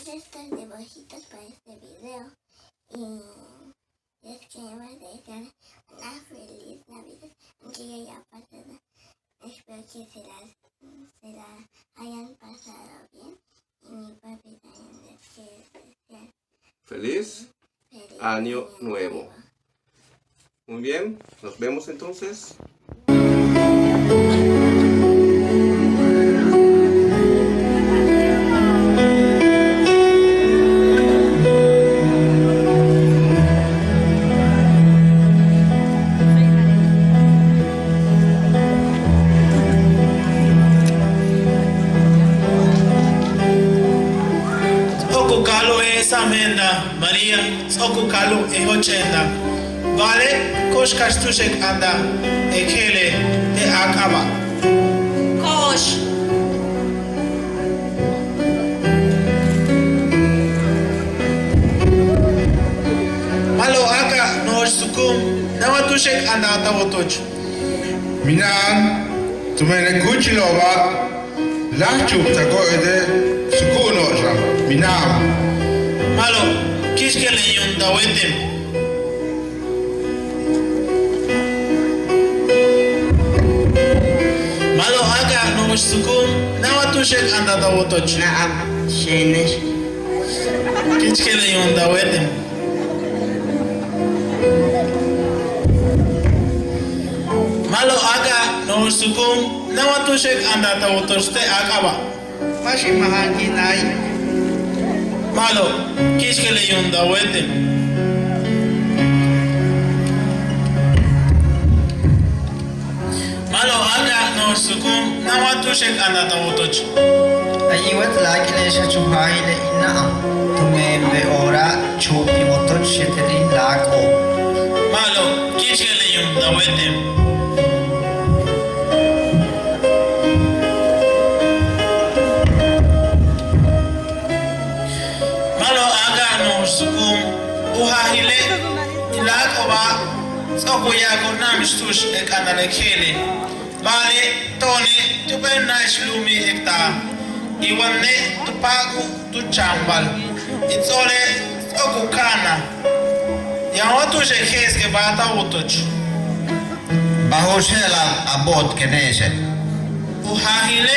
estos dibujitos para este video y les queremos desear una feliz Navidad, aunque ya pasado. Espero que se la hayan pasado bien y mi papi también les quiere desear Feliz Año Nuevo. Muy bien, nos vemos entonces. Okukalo Samenda Maria, Okukalo Hochenda. Vale, Koshkastushek anda, Ekele, Akaba. Kosh. Malo Aka, Nosh Sukum, Namatushek anda Tavotoch. Minan, tumene kuchilova, lachuk tako ede sukunosha. Minam, Malo, Kishkele Yunda Wetim. Malo Aka, Nosh Sukum, Namatushek anda Tavotoch. Naam, Shenesh. Kishkele Yunda Wetim. Malo Aka, Nosh Sukum, Namatushek anda Tavotoch te Akaba. Pashi Mahanginai. Malo, Kishkele Yunda Wetim. Malo Aka, Nosh Sukum, Namatushek anda Tavotoch. Ayiwat lakile shachuhaile inaam. Tumembe ora chupi motoch sheteri lako. Malo, Kishkele Yunda Wetim. Malo Aka, Nosh Sukum, Uhahile, Ilakoba, Soko Yako Namishtush Ekanale Kele. Bale, Tony, Tupena Shlumi Ekta. Iwane, Tupaku, Tuchambal. It's ole, Soko Kana. Yahotush Ekeske Bata Utoch. Bahoshela abot kenese. Uhahile,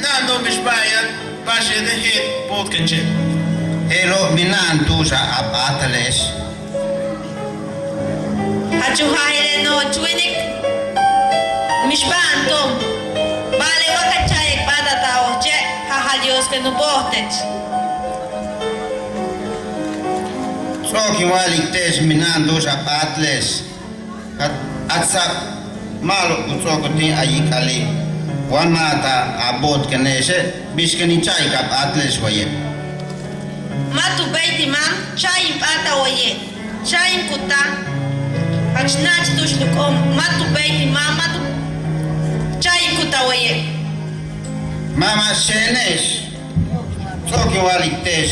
Nando Mishbayat, Bashe the Hit, Botkenche. Elo minan tusa abatales. Hachuhaile no chuinik. Mishpantom. Vale wakachay patata oche. Haha Dios que no botet. Soki waliktes minan tusa abatles. Atsa malo kutsokoti ayikali. Wanata abot kenese. Biskeni chay kap atles waye. Matu beiti mam. Chayim pata oye. Chayim kuta. Achnach tushlukom. Matu beiti mam. Matu. Chayim kuta oye. Mama Shenesh. Soki waliktes.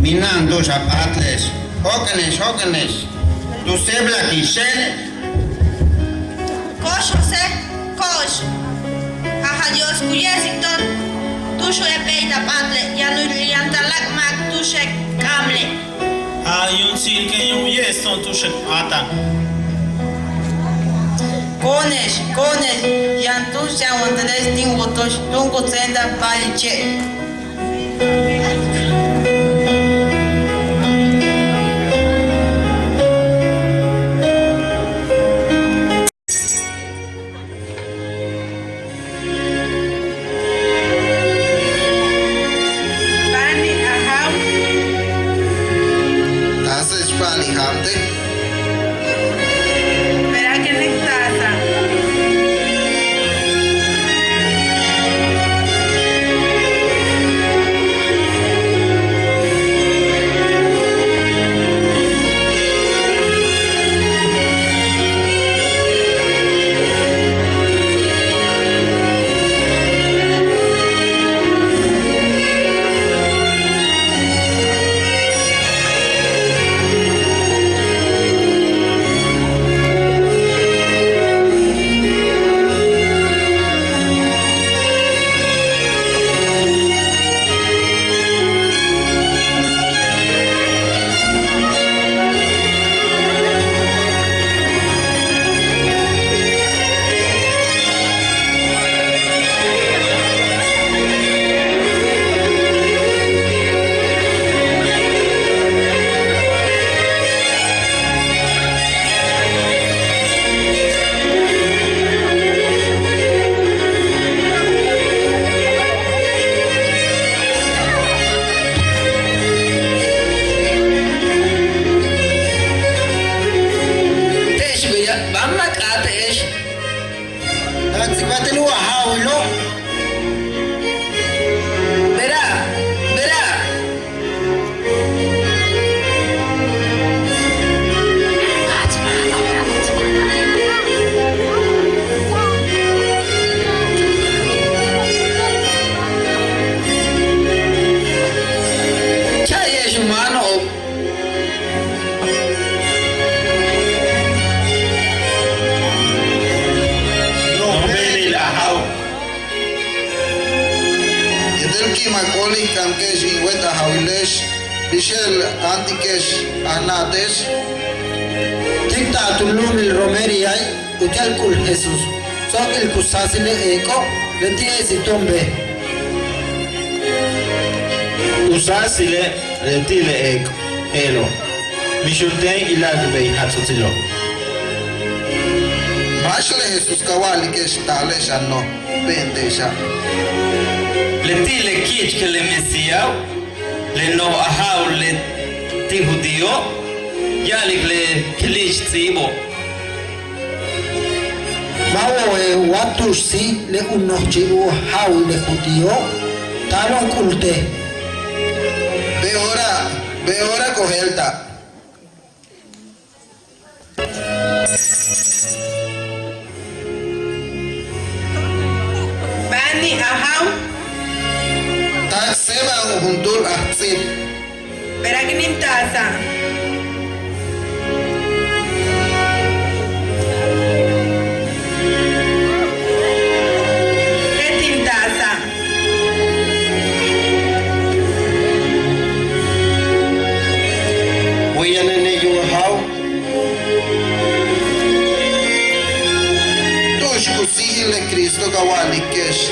Minan tusa abatles. Hokenes. Tu sebla ki Shenesh. Kosh Jose. Kosh. Haha Dios kuyesiton. Tushu e beita patle. Yanu yantalak mak tushek kamle. Ayun silke yung yes, son tushek ata. Konesh, yantu shawandanes tingotosh, tungo senda paliche. Bani ahau, Tasa Spali Hamde. verá que nectata. Telki makoli kamkesh inweta hawilesh. Bishel antikesh anates. Tikta tulum il romeriai, utel kul Jesus. Sok il kusasile eko, letie si tombe. Usasile retile eko. Elo. Mishulten ilagbe hatsutilo. Mashle Jesus kawali kesh talesh anno. Bendesha. Letile kich que le mesiao, le no ahau le tihudio, yalik le kilish tsibo. Mawe watusi le unochi u hau le judío, talon kulte. Beora cogelta. Bani ahau. Tak seba hundur ahtsib. Beragnim tasa. Retim tasa. Wiyanene yung hau. Tush kusihile Kristo kawali kesh.